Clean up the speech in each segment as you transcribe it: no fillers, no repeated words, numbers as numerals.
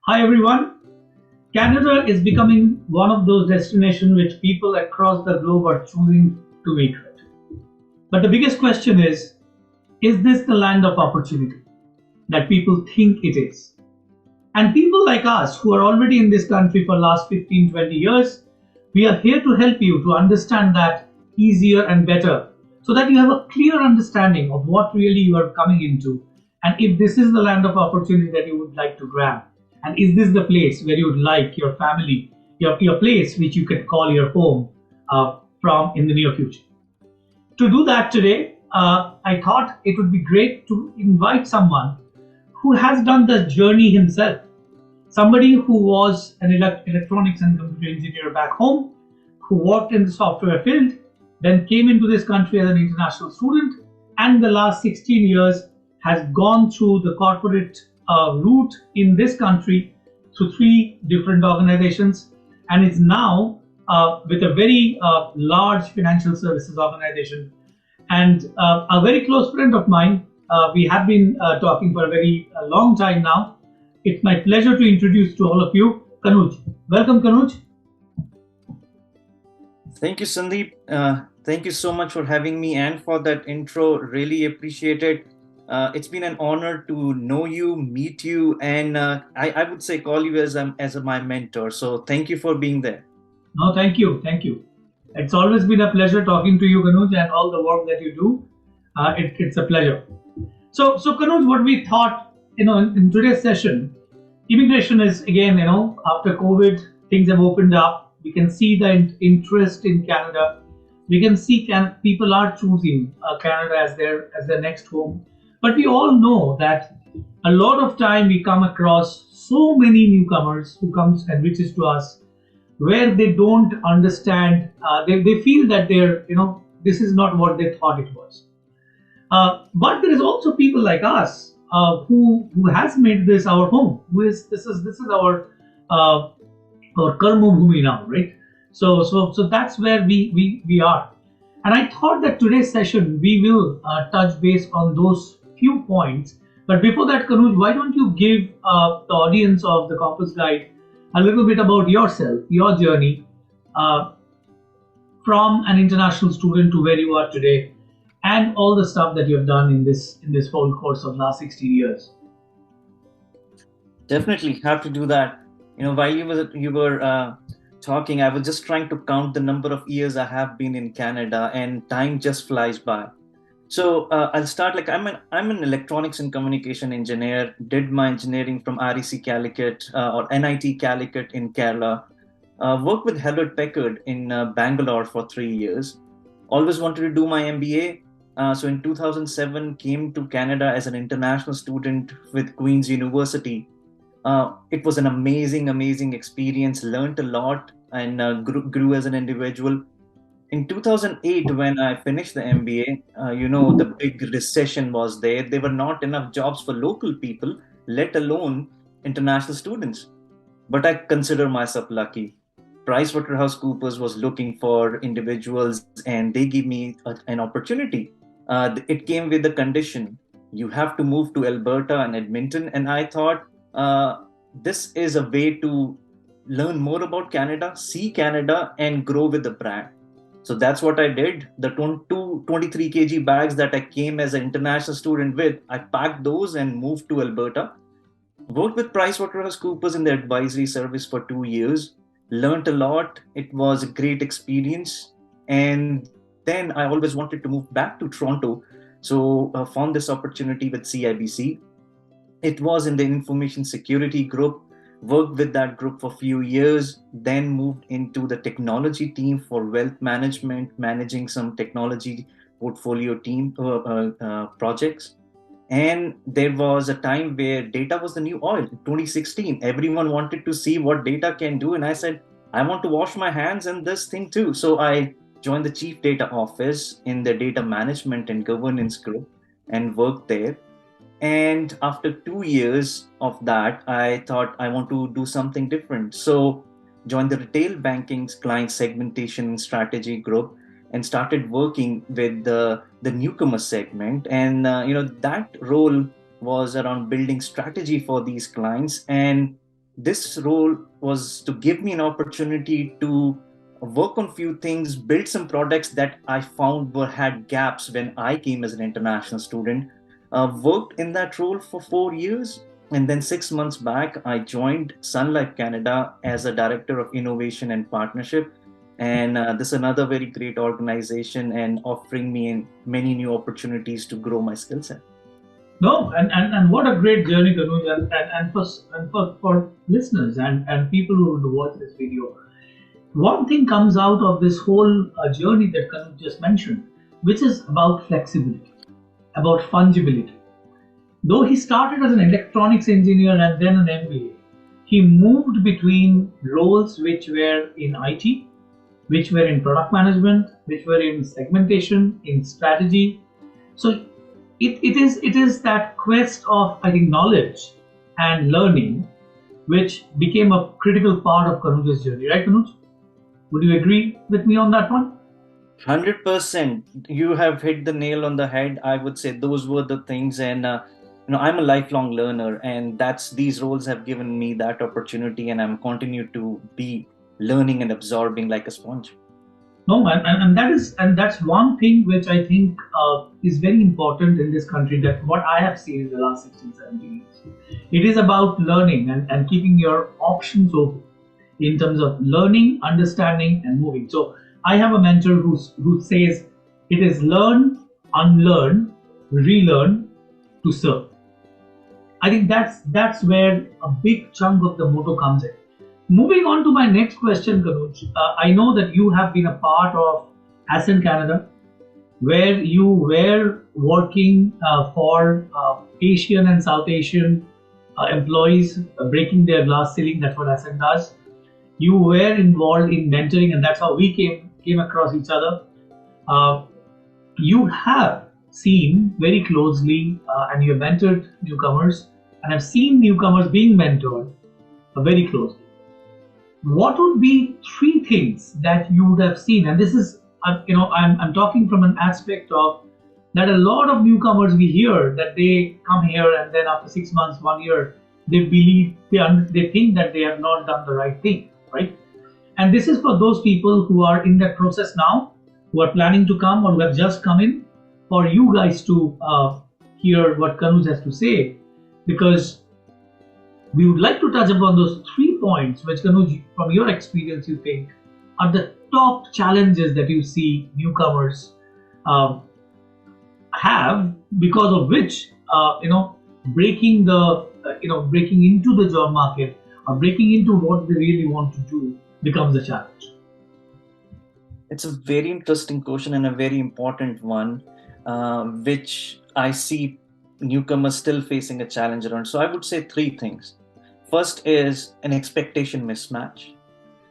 Hi everyone. Canada is becoming one of those destinations which people across the globe are choosing to migrate. But the biggest question is this the land of opportunity that people think it is? And people like us who are already in this country for last 15, 20 years, we are here to help you to understand that easier and better so that you have a clear understanding of what really you are coming into and if this is the land of opportunity that you would like to grab. And is this the place where you would like your family, your place which you can call your home from in the near future? To do that today, I thought it would be great to invite someone who has done the journey himself. Somebody who was an electronics and computer engineer back home, who worked in the software field, then came into this country as an international student, and the last 16 years has gone through the corporate route in this country through three different organizations, and is now with a very large financial services organization. And a very close friend of mine, we have been talking for a very long time now. It's my pleasure to introduce to all of you Kanuj. Welcome, Kanuj. Thank you, Sandeep. Thank you so much for having me and for that intro. Really appreciate it. It's been an honor to know you, meet you, and I would say call you as my mentor. So thank you for being there. No, thank you. Thank you. It's always been a pleasure talking to you, Kanuj, and all the work that you do. It's a pleasure. So Kanuj, what we thought, in today's session, immigration is again, after COVID, things have opened up. We can see the interest in Canada. We can see people are choosing Canada as their next home. But we all know that a lot of time we come across so many newcomers who comes and reaches to us where they don't understand. They feel that this is not what they thought it was. But there is also people like us who has made this our home. This is uh, our karma bhumi now, right? So that's where we are. And I thought that today's session we will touch base on those few points. But before that, Kanuj, why don't you give the audience of the Compass Guide a little bit about yourself, your journey from an international student to where you are today, and all the stuff that you have done in this whole course of last 16 years. Definitely have to do that. While you were talking, I was just trying to count the number of years I have been in Canada, and time just flies by. So I'll start. Like I'm an electronics and communication engineer. Did my engineering from REC Calicut or NIT Calicut in Kerala. Worked with Hewlett Packard in Bangalore for 3 years. Always wanted to do my MBA. So in 2007, came to Canada as an international student with Queen's University. It was an amazing experience. Learned a lot and grew as an individual. In 2008, when I finished the MBA, the big recession was there. There were not enough jobs for local people, let alone international students. But I consider myself lucky. PricewaterhouseCoopers was looking for individuals and they gave me an opportunity. It came with the condition you have to move to Alberta and Edmonton. And I thought this is a way to learn more about Canada, see Canada, and grow with the brand. So that's what I did. The 23 kg bags that I came as an international student with, I packed those and moved to Alberta. Worked with PricewaterhouseCoopers in the advisory service for 2 years. Learned a lot. It was a great experience. And then I always wanted to move back to Toronto. So found this opportunity with CIBC. It was in the information security group. Worked with that group for a few years, then moved into the technology team for wealth management, managing some technology portfolio team projects. And there was a time where data was the new oil. 2016, everyone wanted to see what data can do. And I said, I want to wash my hands in this thing too. So I joined the chief data office in the data management and governance group and worked there. And after 2 years of that, I thought I want to do something different. So joined the retail banking's client segmentation and strategy group and started working with the newcomer segment. And that role was around building strategy for these clients. And this role was to give me an opportunity to work on few things, build some products that I found were had gaps when I came as an international student. Worked in that role for 4 years, and then 6 months back, I joined Sun Life Canada as a director of innovation and partnership. And this is another very great organization and offering me many new opportunities to grow my skill set. No, and what a great journey, Kanuj, and for listeners and people who would watch this video. One thing comes out of this whole journey that Kanuj just mentioned, which is about flexibility, about fungibility. Though he started as an electronics engineer and then an MBA, he moved between roles which were in IT, which were in product management, which were in segmentation, in strategy. So it is that quest of, I think, knowledge and learning which became a critical part of Kanuj's journey, right, Kanuj? Would you agree with me on that one? 100%. You have hit the nail on the head. I would say those were the things. And, I'm a lifelong learner, and these roles have given me that opportunity, and I'm continue to be learning and absorbing like a sponge. No, and that's one thing which I think is very important in this country. That what I have seen in the last 16, 17 years, it is about learning and keeping your options open in terms of learning, understanding, and moving. So I have a mentor who says it is learn, unlearn, relearn to serve. I think that's where a big chunk of the motto comes in. Moving on to my next question, Kanuj, I know that you have been a part of ASEAN Canada, where you were working for Asian and South Asian employees, breaking their glass ceiling. That's what ASEAN does. You were involved in mentoring, and that's how we came across each other. Uh, you have seen very closely, and you have mentored newcomers, and have seen newcomers being mentored very closely. What would be three things that you would have seen? And this is, I'm talking from an aspect of that a lot of newcomers we hear that they come here and then after 6 months, 1 year, they believe they think that they have not done the right thing, right? And this is for those people who are in that process now, who are planning to come or who have just come in, for you guys to hear what Kanuj has to say, because we would like to touch upon those 3 points which, Kanuj, from your experience, you think are the top challenges that you see newcomers have, because of which breaking into the job market or breaking into what they really want to do becomes a challenge. It's a very interesting question and a very important one, which I see newcomers still facing a challenge around. So I would say three things. First is an expectation mismatch.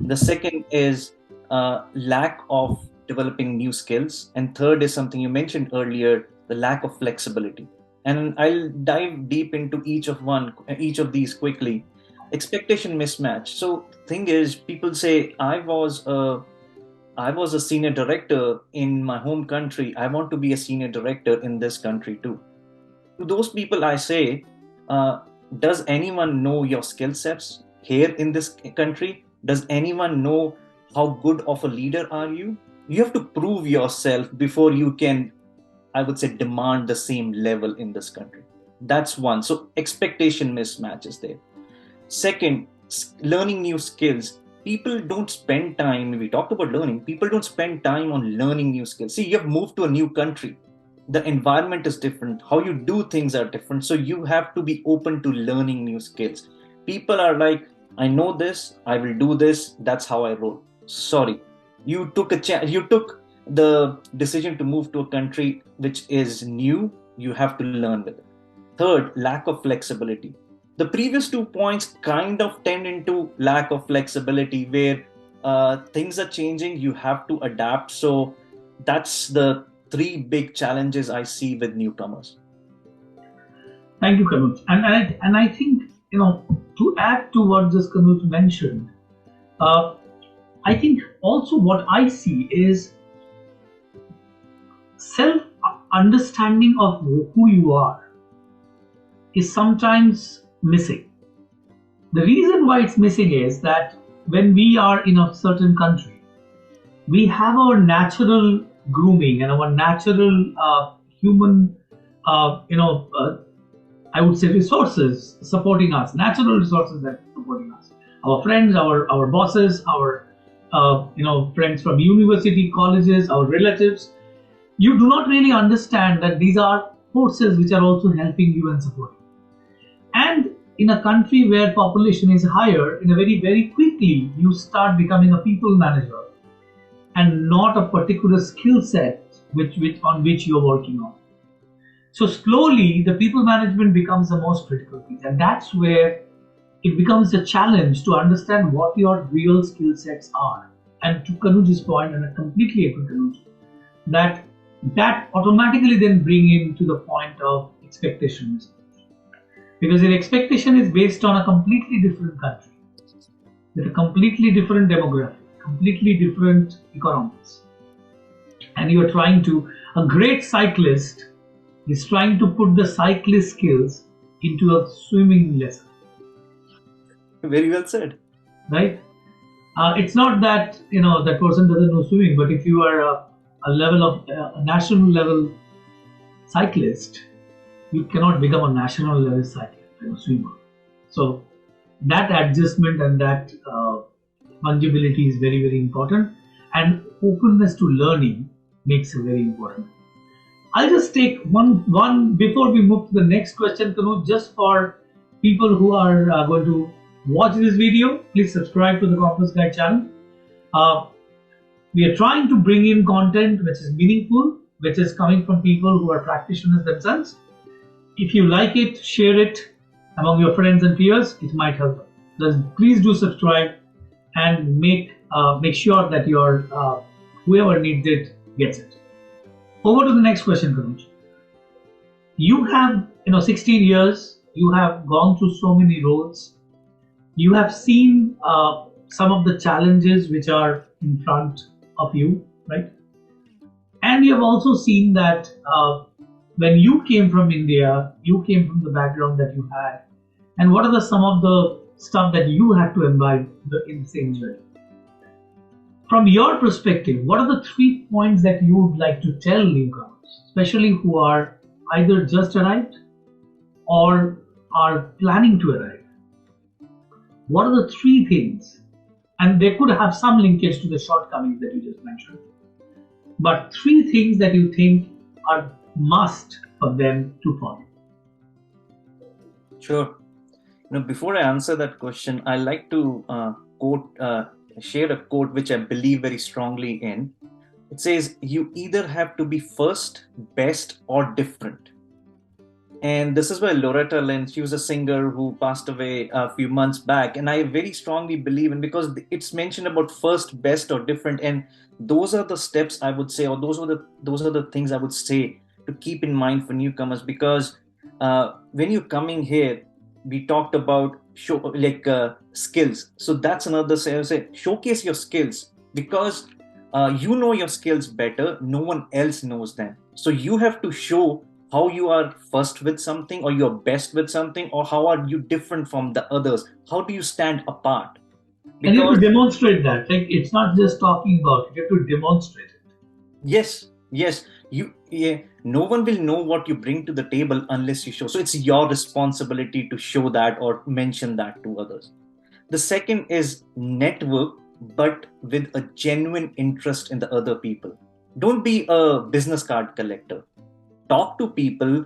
The second is lack of developing new skills. And third is something you mentioned earlier, the lack of flexibility. And I'll dive deep into each of these quickly. Expectation mismatch. So thing is, people say I was a senior director in my home country. I want to be a senior director in this country too. To those people, I say, does anyone know your skill sets here in this country? Does anyone know how good of a leader are you? You have to prove yourself before you can, I would say, demand the same level in this country. That's one. So expectation mismatch is there. Second, learning new skills. People don't spend time, we talked about learning, people don't spend time on learning new skills. See, you have moved to a new country. The environment is different. How you do things are different. So you have to be open to learning new skills. People are like, I know this, I will do this. That's how I roll. Sorry, you took you took the decision to move to a country which is new. You have to learn with it. Third, lack of flexibility. The previous 2 points kind of tend into lack of flexibility, where things are changing. You have to adapt. So that's the three big challenges I see with newcomers. Thank you, Kanuj. And I think, to add to what just Kanuj mentioned, uh, I think also what I see is self understanding of who you are is sometimes missing. The reason why it's missing is that when we are in a certain country, we have our natural grooming and our natural human, I would say resources supporting us, natural resources that are supporting us. Our friends, our bosses, our friends from university, colleges, our relatives. You do not really understand that these are forces which are also helping you and supporting. And in a country where population is higher, in a very quickly you start becoming a people manager and not a particular skill set on which you're working on. So slowly the people management becomes the most critical piece, and that's where it becomes a challenge to understand what your real skill sets are. And to Kanuj's point, and I completely agree with Kanuj, that automatically then bring in to the point of expectations. Because your expectation is based on a completely different country, with a completely different demographic, completely different economics. And you are trying to, a great cyclist is trying to put the cyclist skills into a swimming lesson. Very well said. Right? It's not that that person doesn't know swimming, but if you are a national level cyclist, you cannot become a national level cyclist, swimmer. So that adjustment and that fungibility is very important, and openness to learning makes it very important. I'll just take one before we move to the next question, Kanuj, just for people who are going to watch this video. Please subscribe to the Compass Guide channel. We are trying to bring in content which is meaningful, which is coming from people who are practitioners themselves. If you like it, share it among your friends and peers. It might help. Please do subscribe and make sure that your whoever needs it gets it. Over to the next question, Kanuj. You have 16 years. You have gone through so many roles. You have seen some of the challenges which are in front of you, right? And you have also seen that when you came from India, you came from the background that you had, and what are some of the stuff that you had to imbibe in the same journey? From your perspective, what are the 3 points that you would like to tell newcomers, especially who are either just arrived or are planning to arrive? What are the 3 things? And they could have some linkage to the shortcomings that you just mentioned. But 3 things that you think are must for them to follow. Sure. Before I answer that question, I like to share a quote which I believe very strongly in. It says, you either have to be first, best, or different. And this is why Loretta Lynn, she was a singer who passed away a few months back. And I very strongly believe in, because it's mentioned about first, best, or different. And those are the steps I would say, or those are the things I would say to keep in mind for newcomers. Because when you're coming here, we talked about skills. So that's another say, showcase your skills, because you know your skills better. No one else knows them. So you have to show how you are first with something, or you're best with something, or how are you different from the others? How do you stand apart? Because, and you have to demonstrate that. Like, it's not just talking about it, you have to demonstrate it. Yes. No one will know what you bring to the table unless you show. So it's your responsibility to show that or mention that to others. The second is network, but with a genuine interest in the other people. Don't be a business card collector. Talk to people,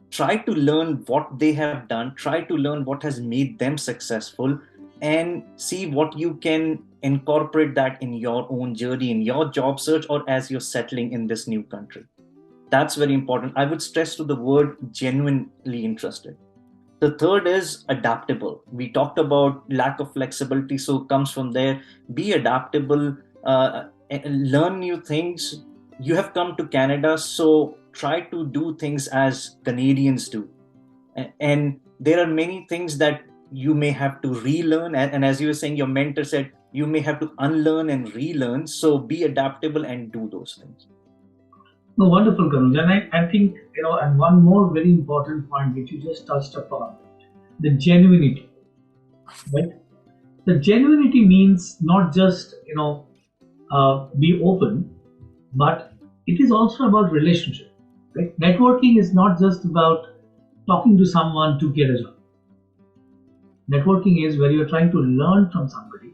try to learn what they have done, try to learn what has made them successful, and see what you can incorporate that in your own journey, in your job search, or as you're settling in this new country. That's very important. I would stress to the word genuinely interested. The third is adaptable. We talked about lack of flexibility, so it comes from there. Be adaptable, learn new things. You have come to Canada, so try to do things as Canadians do. And there are many things that you may have to relearn. And as you were saying, your mentor said, you may have to unlearn and relearn. So be adaptable and do those things. No, wonderful, Kanuj. And I think, and one more very important point which you just touched upon, the genuinity. right? The genuinity means not just be open, but it is also about relationship. Right? Networking is not just about talking to someone to get a job. Networking is where you're trying to learn from somebody,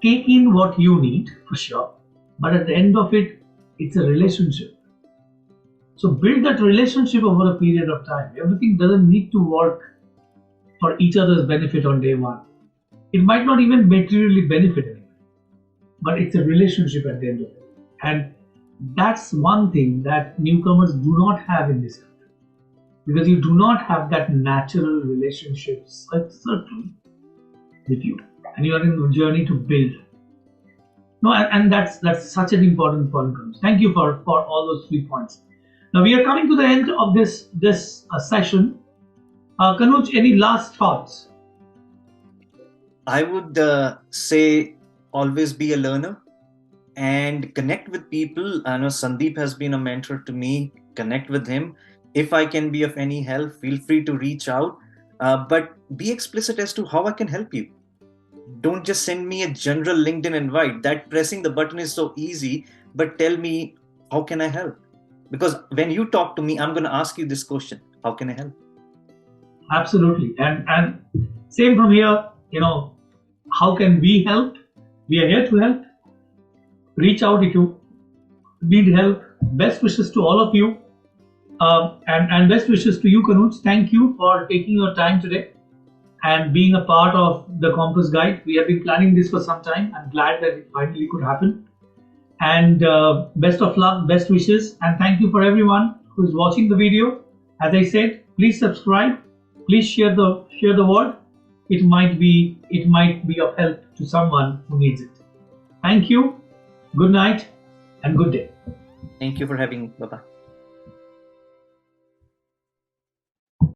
take in what you need for sure, but at the end of it, it's a relationship. So build that relationship over a period of time. Everything doesn't need to work for each other's benefit on day one. It might not even materially benefit anyone, but it's a relationship at the end of it. And that's one thing that newcomers do not have in this country, because you do not have that natural relationship circle with you, and you are in the journey to build. No, and that's such an important point. Thank you for all those 3 points. Now we are coming to the end of this session. Kanuj, any last thoughts? I would say always be a learner and connect with people. I know Sandeep has been a mentor to me. Connect with him. If I can be of any help, feel free to reach out. But be explicit as to how I can help you. Don't just send me a general LinkedIn invite. That pressing the button is so easy, but tell me, how can I help? Because when you talk to me, I'm going to ask you this question: how can I help? Absolutely. And same from here, how can we help? We are here to help. Reach out if you need help. Best wishes to all of you. And best wishes to you, Kanuj. Thank you for taking your time today and being a part of the Compass Guide. We have been planning this for some time. I'm glad that it finally could happen. And best of luck, best wishes, and thank you for everyone who is watching the video. As I said, please subscribe. Please share the word. It might be of help to someone who needs it. Thank you. Good night and good day. Thank you for having me. Bye-bye.